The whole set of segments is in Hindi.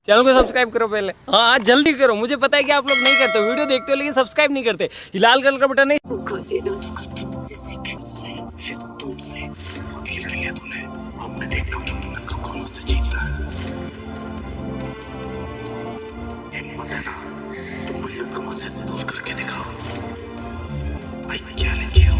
चैनल को सब्सक्राइब करो पहले। हाँ जल्दी करो, मुझे पता है कि आप लोग नहीं करते, वीडियो देखते हो लेकिन सब्सक्राइब नहीं करते। ये लाल कलर का बटन नहीं। तुमसे बहुत खेल लिया तूने। अब मैं देखता हूँ तुम कौन से जीतता है। हिम्मत है ना तुम बुल्लियत को मुझसे दूर करके दिखाओ। I challenge you.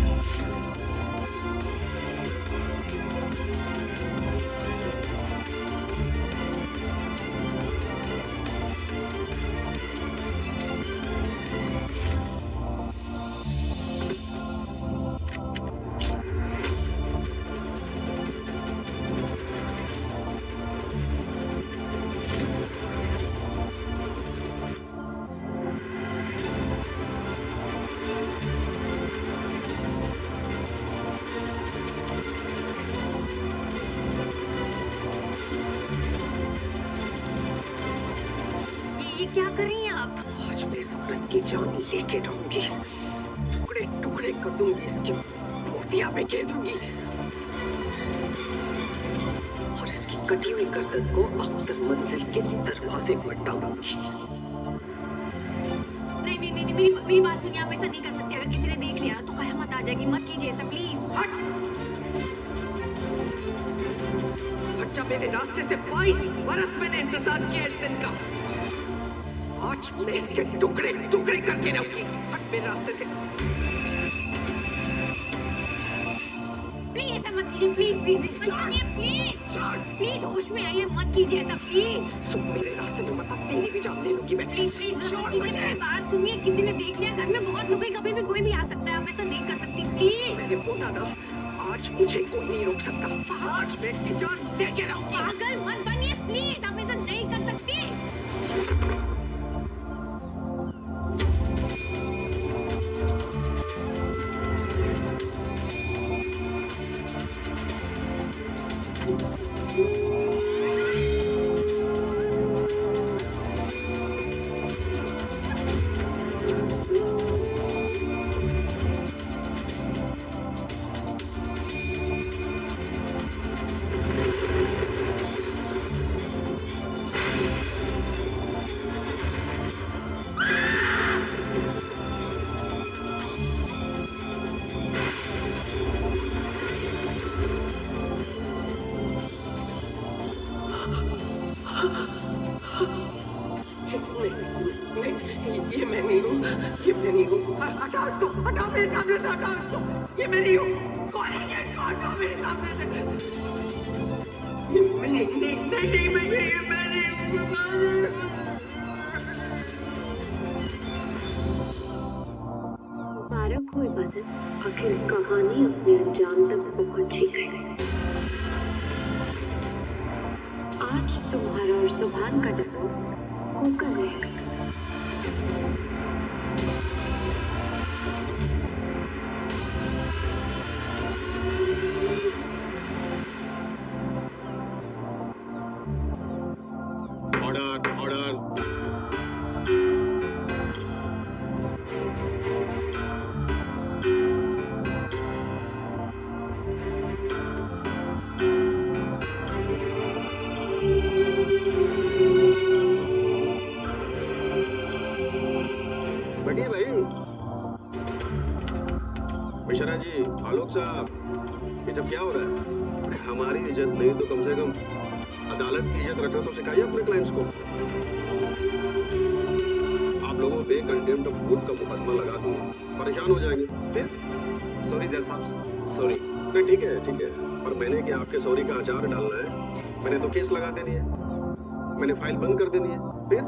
ये क्या कर रही हैं आप? आज मैं इस औरत की जान लेके रहूंगी। टुकड़े टुकड़े कर दूंगी, इसकी बोटियां में कह दूंगी और इसकी कटी हुई गर्दन को अख्तर मंजिल के दरवाजे पर टांगूंगी। नहीं नहीं नहीं, मेरी बात सुनिए, आप ऐसा नहीं कर सकते। अगर किसी ने देख लिया तो कयामत आ जाएगी, मत कीजिए ऐसा प्लीज। हट जा मेरे रास्ते से। 22 बरस मैंने इंतजार किया इस दिन का। आज मैं इसके टुकड़े टुकड़े करके रहूंगी। हट मेरे रास्ते से। प्लीज ऐसा मत कीजिए, प्लीज प्लीज प्लीज प्लीज होश में आइए, मत कीजिए ऐसा प्लीज। सुन मेरे रास्ते में मत आ, तेरी भी जान ले लूंगी मैं। प्लीज प्लीज मेरी बात सुनिए। किसी ने देख लिया, घर में बहुत लोग हैं, कभी भी कोई भी आ सकता है, आप ऐसा नहीं कर सकती प्लीज। मैंने बोला ना, आज मुझे कोई नहीं रोक सकता। आज मैं इसकी जान लेके रहूंगी। पागल मत बनिए प्लीज, आप ऐसा नहीं कर सकती। ये मैं नहीं हूँ, ये मैं नहीं हूँ। हटाओ इसको, हटाओ मेरे सामने से, हटाओ इसको। ये मैं नहीं हूँ। कौन है ये? इसको हटाओ मेरे सामने से। ये मैं नहीं, नहीं नहीं नहीं मैं ये मैं नहीं हूँ। मुबारक हो इबादत, आखिर कहानी अपने अंजाम तक पहुंच ही गई। आज तुम्हारा और सुभान का डिवोर्स होकर रहेगा। Order order. बैठिए भाई। मिश्रा जी, आलोक साहब, ये सब क्या हो रहा है? हमारी इज्जत नहीं तो कम से कम अदालत की इज्जत रखना तो सिखाइए अपने क्लाइंट्स को। आप लोगों पे कंटेम्प्ट ऑफ कोर्ट का मुकदमा लगा दूंगा, परेशान हो जाएंगे फिर। सॉरी जज साहब, सॉरी। नहीं ठीक है ठीक है, पर मैंने क्या आपके सॉरी का अचार डालना है? मैंने तो केस लगा देनी है, मैंने फाइल बंद कर देनी है। फिर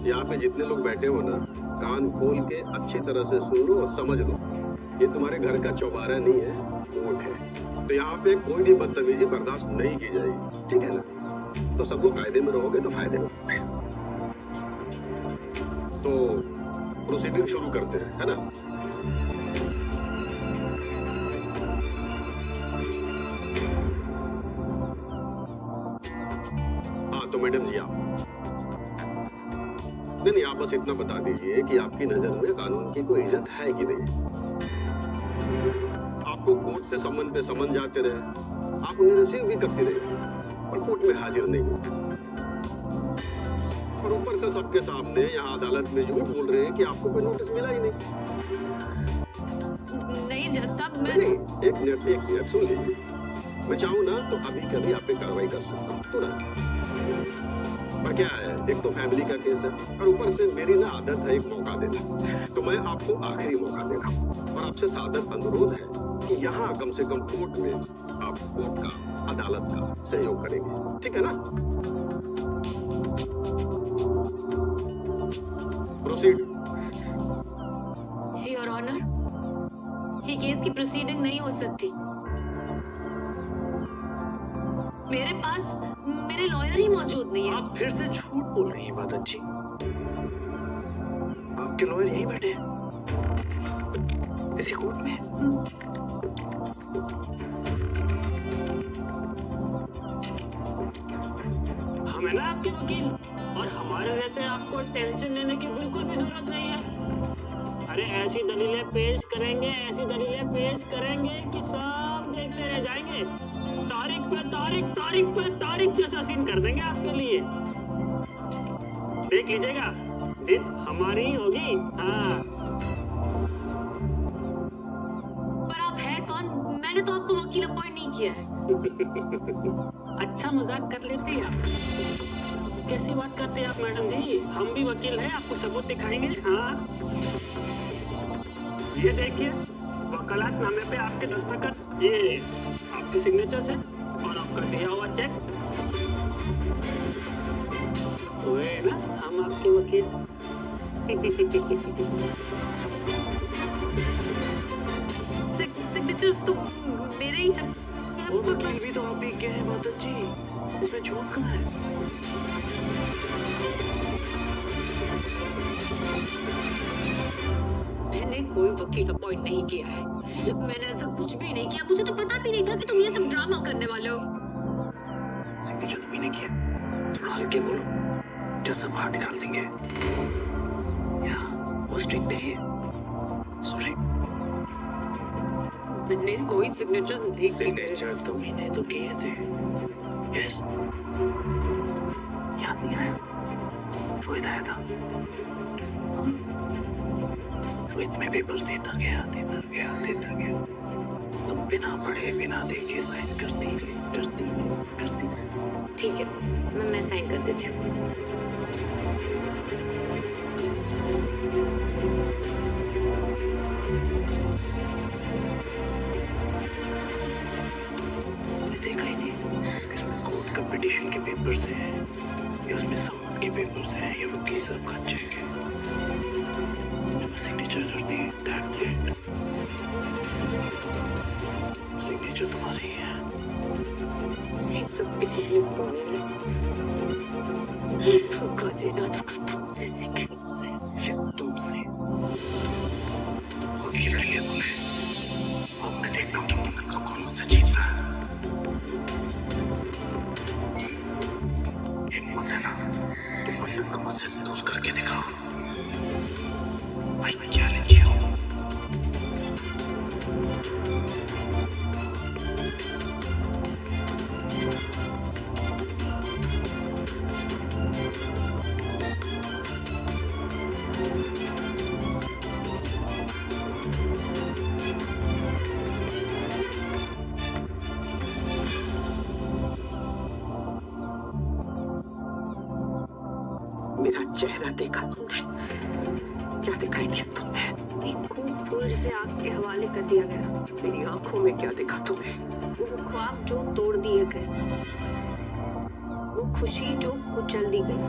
यहाँ पे जितने लोग बैठे हो ना, कान खोल के अच्छी तरह से सुन लो और समझ लो, ये तुम्हारे घर का चौबारा नहीं है, कोर्ट है। तो यहाँ पे कोई भी बदतमीजी बर्दाश्त नहीं की जाएगी, ठीक है ना? तो सब लोग कायदे में रहोगे तो फायदे में। तो प्रोसीडिंग शुरू करते हैं, है ना? हाँ तो मैडम जी आप नहीं, आप बस इतना बता दीजिए कि आपकी नजर में कानून की कोई इज्जत है कि नहीं। आपको कोर्ट से समन पे समन जाते रहे, आप उन्हें रिसीव भी करती रहे, पर कोर्ट में हाजिर नहीं। ऊपर से सबके सामने यहाँ अदालत में यूं बोल रहे हैं कि आपको कोई नोटिस मिला ही नहीं। नहीं जज साहब, मैं नहीं, एक मिनट सुन लीजिए। मैं चाहूँ ना तो अभी कभी आप पे कार्रवाई कर सकता हूँ तुरंत। पर क्या है, एक तो फैमिली का केस है और ऊपर से मेरी ना आदत है एक मौका देना, तो मैं आपको आखिरी मौका दे रहा हूँ और आपसे सादर अनुरोध है कि यहाँ कम से कम कोर्ट में आप कोर्ट का, अदालत का सहयोग करेंगे, ठीक है ना? प्रोसीड। योर ऑनर, ये केस की प्रोसीडिंग नहीं हो सकती। मेरे पास मेरे लॉयर ही मौजूद नहीं है। आप फिर से झूठ बोल रही हैं इबादत जी। आपके लॉयर यहीं बैठे हैं इसी कोर्ट में। हम है ना आपके वकील, और हमारे रहते आपको टेंशन लेने की बिल्कुल भी जरूरत नहीं है। अरे ऐसी दलीलें पेश करेंगे, ऐसी दलीलें पेश करेंगे कि सब देखते रह जाएंगे। तारीख पे तारीख, तारीख पे तारीख जैसा सीन कर देंगे आपके लिए। देख लीजिएगा, जीत हमारी ही होगी। हाँ, पर आप है कौन? मैंने तो आपको वकील अपॉइंट नहीं किया है। अच्छा मजाक कर लेते हैं आप। कैसी बात करते हैं आप मैडम जी? हम भी वकील हैं, आपको सबूत दिखाएंगे। हाँ, ये देखिए वकालतनामे पे आपके दस्तखत, ये आपके सिग्नेचर्स है और आपका दिया हुआ चेक। हुए ना हम आपके वकील। सिग्नेचर्स तो मेरे ही हैं। और वकील भी तो आप ही के हैं माता जी, इसमें झूठ कहाँ है? मैंने कोई वकील अपॉइंट नहीं किया है। मैंने ऐसा कुछ भी नहीं किया। मुझे तो पता भी नहीं था कि तुम ये सब ड्रामा करने वाले हो। सिग्नेचर तो भी नहीं किया। थोड़ा हल्के बोलो, जब सब बाहर निकाल देंगे। यहाँ वो स्ट्रिक्ट है। सॉरी, मैंने कोई सिग्नेचर्स नहीं किए। सिग्नेचर तो मैंने तो किए थे। यस, याद नहीं आया? रोहित आया था। रोहित में पेपर्स देता गया। तुम बिना पढ़े बिना देखे साइन करती गई। ठीक है, मैं साइन कर देती हूँ। देखा ही नहीं इसमें कोर्ट का पिटीशन के पेपर्स हैं या उसमें सम्मन के पेपर्स हैं या वकील साहब का चेक है। सिग्नेचर कर दी, दैट्स इट। सिग्नेचर तुम्हारी है। ये सब कितने पुराने हैं। धोखा देना तो तुमसे सीखे। ये तुमसे वकील के लिए बोले। अब मैं देखता हूँ कि मुन्नत को कौन मुझसे जीतना है। हिम्मत है ना तो मुन्नत को मुझसे दूर करके दिखाओ। I challenge you. मेरा चेहरा देखा तुमने? क्या दिखाई दिया तुम्हें? एक खूब फूल से आग के हवाले कर दिया गया। मेरी आंखों में क्या देखा तुम्हें? वो ख्वाब जो तोड़ दिए गए, वो खुशी जो कुचल दी गई,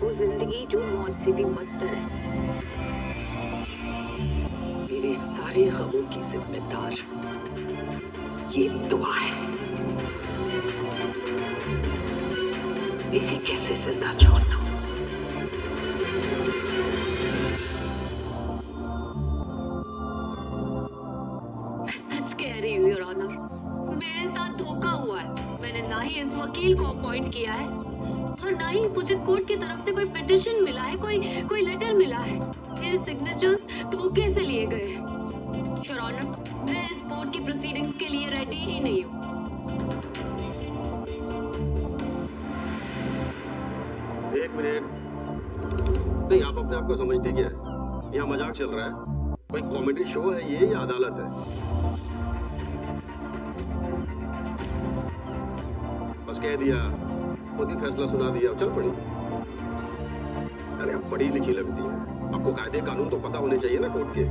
वो जिंदगी जो मौत से भी बदतर है। मेरे सारे गमों की जिम्मेदार ये दुआ है। इसे कैसे जिंदा छोड़ दूं? सच कह रही हूँ योर ऑनर, मेरे साथ धोखा हुआ है। मैंने ना ही इस वकील को अपॉइंट किया है और ना ही मुझे कोर्ट की तरफ से कोई पिटीशन मिला है, कोई लेटर मिला है। मेरे सिग्नेचर्स धोखे से लिए गए हैं। योर ऑनर, मैं इस कोर्ट की प्रोसीडिंग्स के लिए रेडी ही नहीं हूँ। एक मिनट, नहीं आप अपने आप को समझती क्या है? यहाँ मजाक चल रहा है? कोई कॉमेडी शो है ये या अदालत है? बस कह दिया, खुद ही फैसला सुना दिया, चल पड़ी। अरे आप पढ़ी लिखी लगती है, आपको कायदे कानून तो पता होने चाहिए ना कोर्ट के।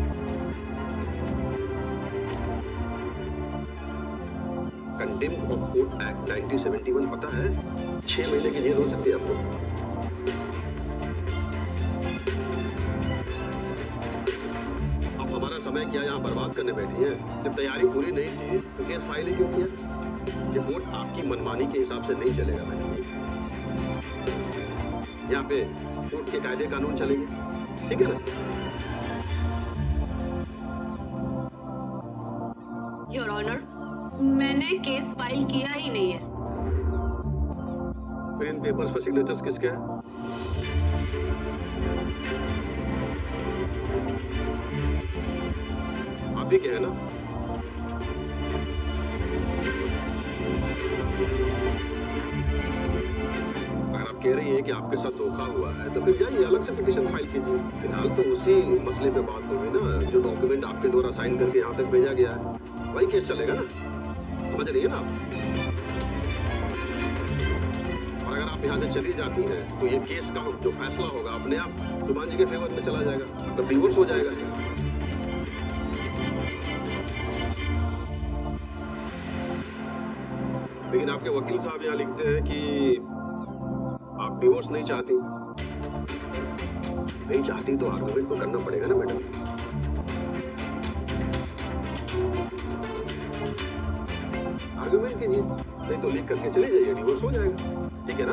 कंटेम्प्ट ऑफ कोर्ट एक्ट 1971 पता है? 6 महीने की जेल हो सकती है आपको। आप हमारा समय क्या यहाँ बर्बाद करने बैठी हैं? जब तैयारी पूरी नहीं थी तो केस फाइल ही क्यों किया? ये कोर्ट आपकी मनमानी के हिसाब से नहीं चलेगा मैडम। यहाँ पे कोर्ट के कायदे कानून चलेंगे, ठीक है ना? योर ऑनर, मैंने केस फाइल किया ही नहीं है। फिर इन पेपर्स पर सिग्नेचर्स किसके हैं? आप ही के हैं ना? अगर आप कह रही हैं कि आपके साथ धोखा हुआ है तो फिर जाइए अलग से पिटीशन फाइल कीजिए। फिलहाल तो उसी मसले पे बात होगी ना, जो डॉक्यूमेंट आपके द्वारा साइन करके यहाँ तक भेजा गया है, वही केस चलेगा ना। समझ रही है ना आप? और अगर आप यहाँ से चली जाती हैं तो ये केस का जो फैसला होगा अपने आप जुबान जी के फेवर में चला जाएगा, तो डिवोर्स हो जाएगा। लेकिन आपके वकील साहब यहाँ लिखते हैं कि आप डिवोर्स नहीं चाहती। नहीं चाहती तो आर्गुमेंट तो करना पड़ेगा ना मैडम। आर्गुमेंट कीजिए, नहीं तो लीक करके चले जाइए, डिवोर्स हो जाएगा, ठीक है ना?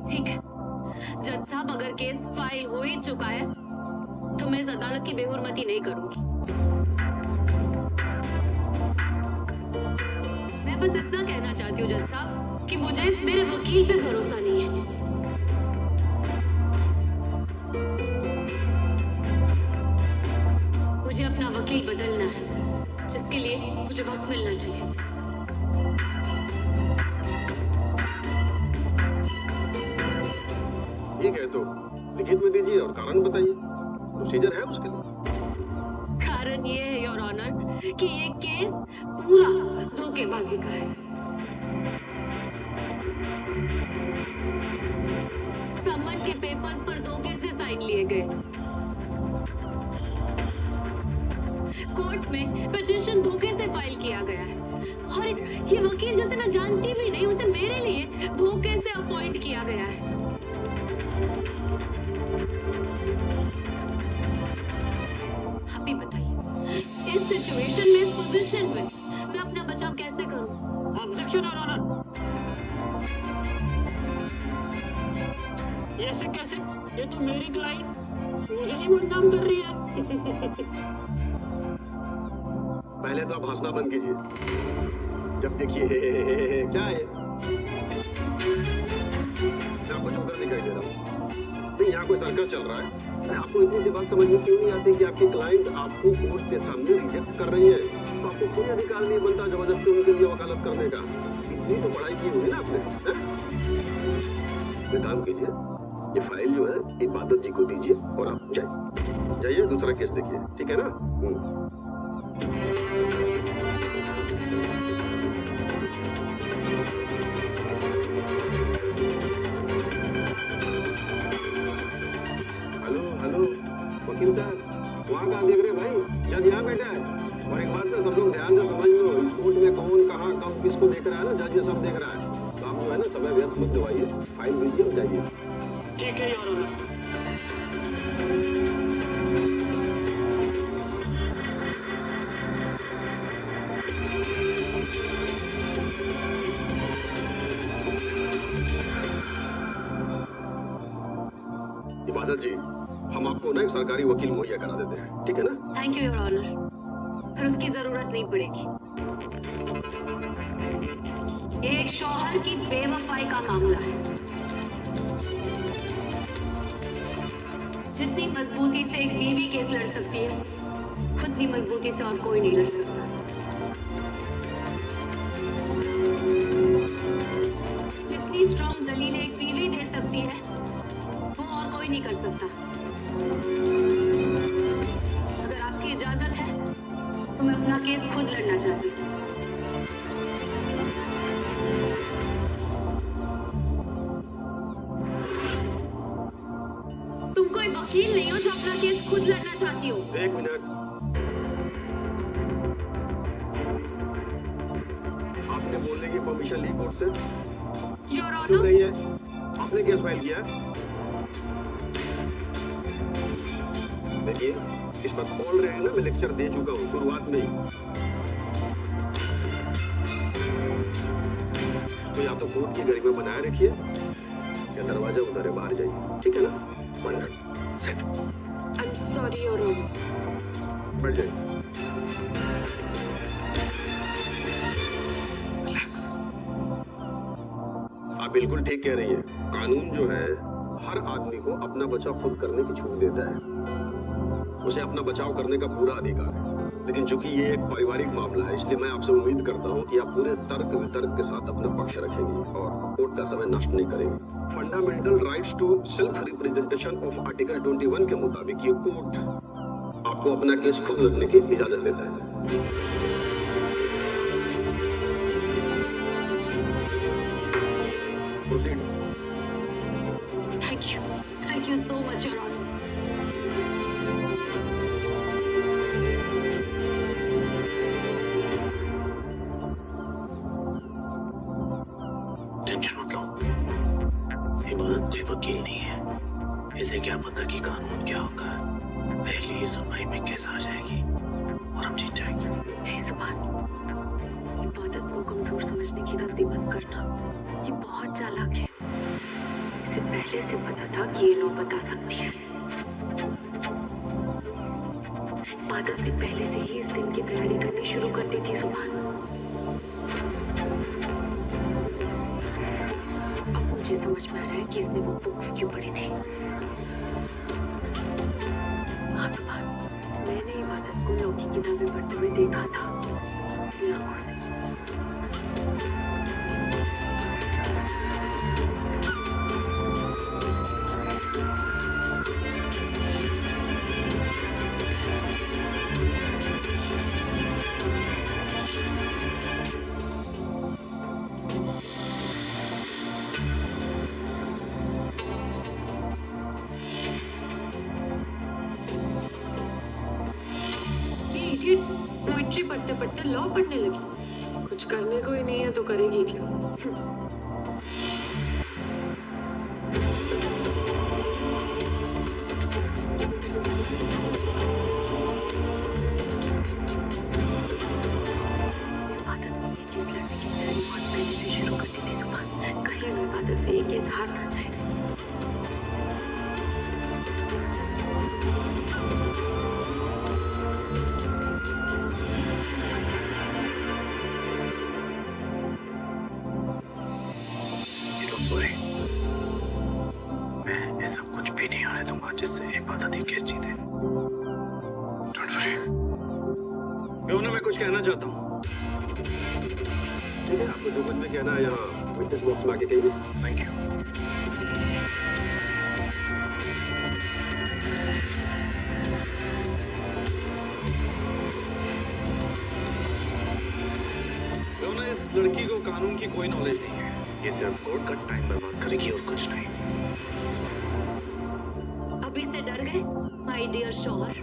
ठीक है जज साहब, अगर केस फाइल हो ही चुका है तो मैं इस अदालत की बेहुरमती नहीं करूंगी। मैं बस इतना कहना चाहती हूँ जज साहब कि मुझे मेरे वकील पे भरोसा नहीं है। मुझे अपना वकील बदलना है, जिसके लिए मुझे वक्त मिलना चाहिए। ठीक है तो लिखित में दीजिए और कारण बताइए, प्रोसीजर है उसके लिए। कारण ये है योर ऑनर कि ये केस पूरा धोखेबाजी का है। समन के पेपर्स पर धोखे से साइन लिए गए। कोर्ट में पिटीशन धोखे से फाइल किया गया है और ये वकील जिसे मैं जानती भी नहीं, उसे मेरे लिए धोखे से अपॉइंट किया गया है। आप ही बताइए, इस सिचुएशन में, इस पोजीशन में मैं अपना बचाव कैसे करूं? Objection your honour. ऐसे कैसे? ये तो मेरी क्लाइंट मुझे ही बदनाम कर रही है। पहले तो आप हंसना बंद कीजिए। जब देखिए क्या है, मैं आपको चुप कर दिखाई दे रहा हूँ। नहीं, यहाँ कोई सर्कस चल रहा है। आपको इतनी सी बात समझ में क्यों नहीं आती कि आपकी क्लाइंट आपको कोर्ट के सामने रिजेक्ट कर रही है, तो आपको कोई अधिकार नहीं बनता जबरदस्ती उनके लिए वकालत करने का। इतनी तो पढ़ाई की होगी ना आपने। एक काम कीजिए, ये फाइल जो है इबादत जी को दीजिए और आप जाइए, दूसरा केस देखिए, ठीक है ना? हेलो वकील साहब, वहाँ कहाँ देख रहे भाई? जज यहाँ बैठा है। और एक बात तो सब लोग ध्यान से समझ लो, इस कोर्ट में कौन कहाँ कब किसको देख रहा है ना, जज ये सब देख रहा है। तो आप जो है ना समय व्यर्थ मत दवाइए, फाइल भेजिए और जाइए। ठीक है योर ऑनर। इबादत जी, हम आपको ना एक सरकारी वकील मुहैया करा देते हैं, ठीक है ना? थैंक यू योर ऑनर, फिर उसकी जरूरत नहीं पड़ेगी। ये एक शौहर की बेवफाई का मामला है। जितनी मजबूती से एक बीवी केस लड़ सकती है, उतनी मजबूती से और कोई नहीं लड़ सकता। केस खुद लड़ना चाहती हूँ। तुम कोई वकील नहीं हो जो अपना केस खुद लड़ना चाहती हो। एक मिनट, आपने बोलने की परमिशन ली कोर्ट से? योर क्यों ऑनर, नहीं है? आपने केस फाइल किया है? देखिए, इस पर बोल रहे हैं ना, मैं लेक्चर दे चुका हूँ शुरुआत में ही। तो या तो कोर्ट की गरिमा बनाए रखिए या दरवाजा उतारे बाहर जाइए, ठीक है ना? वंडर सेट। I am sorry your honour. बैठ जाइए। आप बिल्कुल ठीक कह रही है। कानून जो है हर आदमी को अपना बचाव खुद करने की छूट देता है, उसे अपना बचाव करने का पूरा अधिकार है। लेकिन चूंकि ये एक पारिवारिक मामला है, इसलिए मैं आपसे उम्मीद करता हूँ कि आप पूरे तर्क वितर्क के साथ अपना पक्ष रखेंगी और कोर्ट का समय नष्ट नहीं करेंगी। Fundamental rights to self representation of article 21 के मुताबिक ये कोर्ट आपको अपना केस खुद लड़ने की इजाजत देता है। Proceed. Thank you so much your honour. Tension मत लो, इबादत कोई वकील नहीं है, इसे क्या पता कि कानून क्या होता है। पहली ही सुनवाई में केस आ जाएगी और हम जीत जाएंगे। हे सुभान, इबादत को कमजोर समझने की गलती मत करना, ये बहुत चालाक है। इसे पहले से पता था कि ये नो बता सकती है। इबादत ने पहले से ही इस दिन की तैयारी करनी शुरू कर दी थी सुभान। अब मुझे समझ में आ रहा है कि इसने वो बुक्स क्यों पढ़ी थी। हाँ सुभान, मैंने इबादत को लौ की किताबें पढ़ते हुए देखा था अपनी आंखों से। पोइट्री पढ़ते पढ़ते लॉ पढ़ने लगी। कुछ करने को ही नहीं है तो करेगी क्या? इबादत ने ये केस लड़ने की तैयारी बहुत पहले से शुरू कर दी थी सुभान। कहीं वो इबादत से ये केस हार ना जाए। मैं ऐसा कुछ भी नहीं आने दूंगा जिससे इबादत ही केस जीते। Don't worry. मैं कुछ कहना चाहता हूँ। ठीक है, आपको जो कुछ भी कहना है यहाँ विटनेस बॉक्स ला के कहिए। Thank you. इस लड़की को कानून की कोई नॉलेज नहीं है, ये सिर्फ कोर्ट का टाइम बर्बाद करेगी और कुछ नहीं। अभी से डर गए माय डियर शौहर?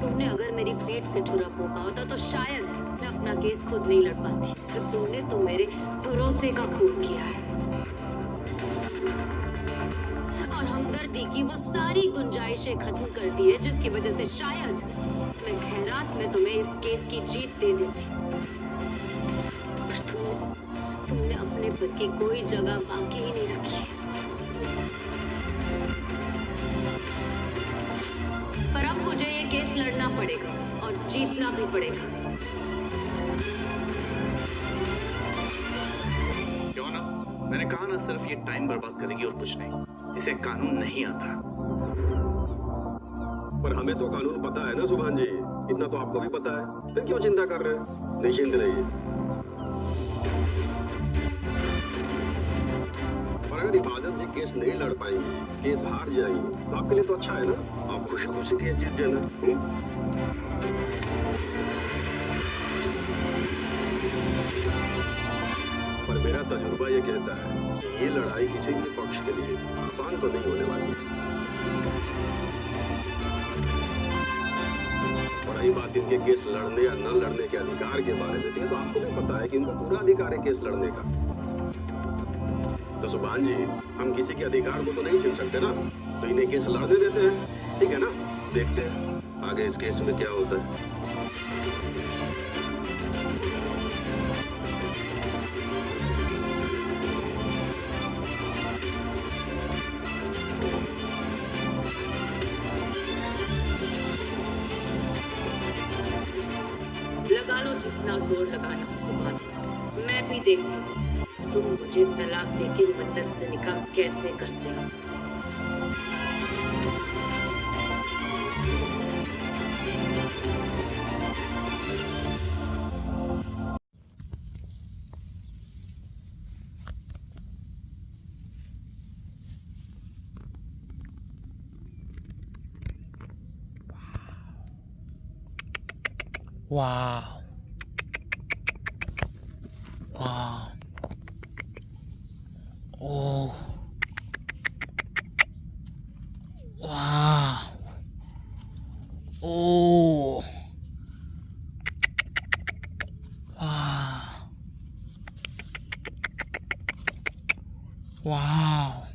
तुमने अगर मेरी पीठ पे छुरा भोंका होता तो शायद मैं अपना केस खुद नहीं लड़ पाती। पर तुमने तो मेरे भरोसे का खून किया है और हमदर्दी की वो सारी गुंजाइशें खत्म कर दी है जिसकी वजह से शायद मैं खैरात में तुम्हें इस केस की जीत दे देती। पर तुमने अपने पर की कोई जगह बाकी ही नहीं रखी। पर अब मुझे ये केस लड़ना पड़ेगा और जीतना भी पड़ेगा। क्यों ना? मैंने कहा ना, सिर्फ ये टाइम बर्बाद करेगी और कुछ नहीं। इसे कानून नहीं आता। पर हमें तो कानून पता है ना सुभान जी, इतना तो आपको भी पता है, फिर क्यों चिंता कर रहे हैं? निश्चिंत रहिए। और अगर इबादत जी केस नहीं लड़ पाएंगी, केस हार जाएंगी, तो आपके लिए तो अच्छा है ना, आप खुशी खुशी केस जीत जाना। तजुर्बा ये कहता है कि ये लड़ाई किसी भी पक्ष के लिए आसान तो नहीं होने वाली है। और रही बात इनके केस लड़ने या न लड़ने के अधिकार के बारे में, तो आपको भी पता है कि इनको पूरा अधिकार है केस लड़ने का। तो सुभान जी, हम किसी के अधिकार को तो नहीं छीन सकते ना, तो इन्हें केस लड़ने देते हैं, ठीक है ना। देखते हैं आगे इस केस में क्या होता है। लगा लो जितना जोर लगाना हो सुभान, मैं भी देखती हूँ तुम मुझे तलाक देके मन्नत से निकाह कैसे करते हो। Wow. Wow. Oh. Wow. Oh. Wow. Wow.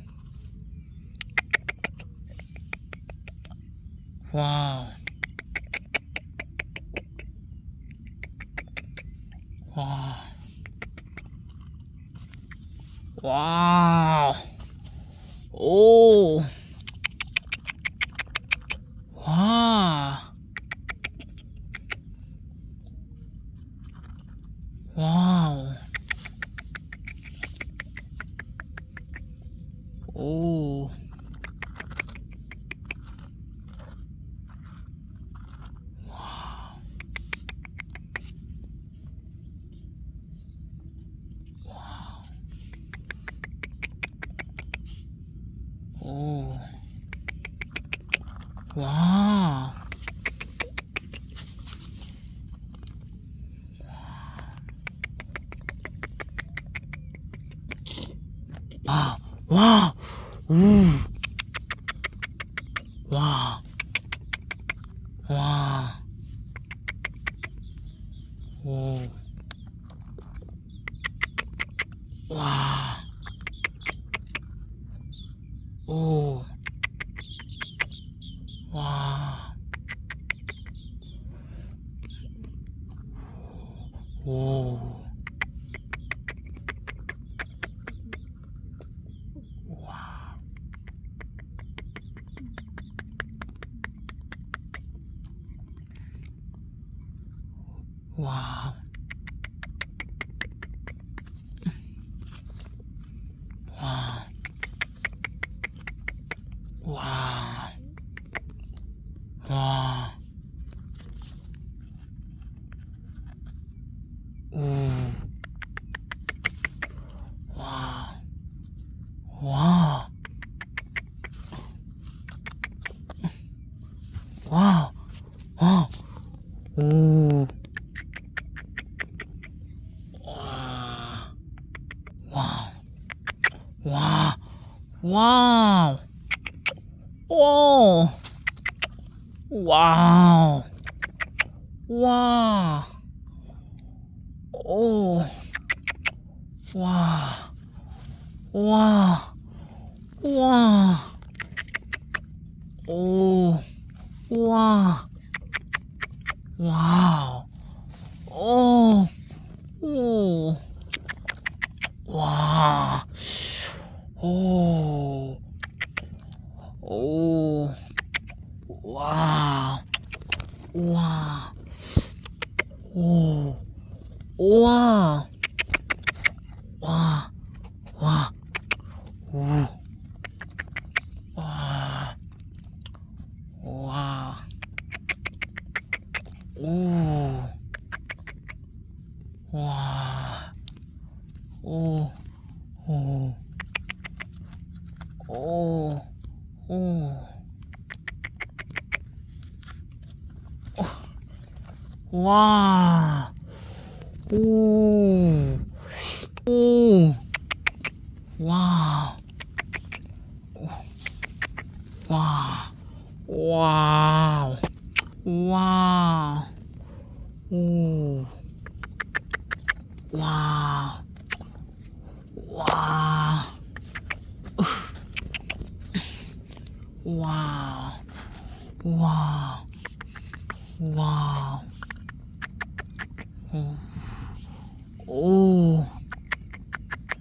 Wow. Wow. Wow. Oh. Wow. Wow. Oh. Oh. Wow. Wow. Wow. Ooh. Wow. Wow. Oh. Wow. Oh. Wow. Oh. Wow. Wow. Wow. Wow. Ooh. Wow. Wow. Wow. Wow. Ooh. Wow. Wow. Wow. Oh. Wow. Wow. Oh. Wow. Wow. Wow. Oh. Wow. Wow. Oh. Oh. Wow. Oh. Oh. Wow. Wow. Oh. Wow. Wow. Wow. Ooh. Wow. Wow. Ooh. Wow. Oh. Oh. Oh. Oh. Wow. Ooh. Ooh. वाह वाह वाह वाह ओ वाह वाह वाह वाह वाह ओ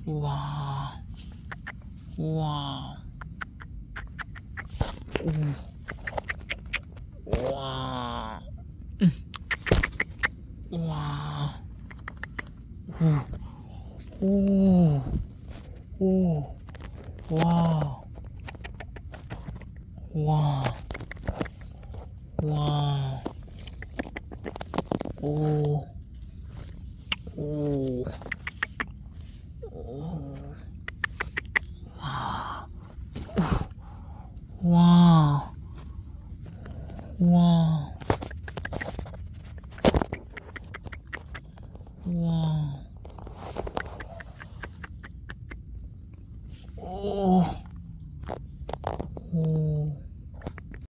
वाह वाह वाह वाह ओ ओ वाह वाह वाह ओ ओ वाह वाह वाह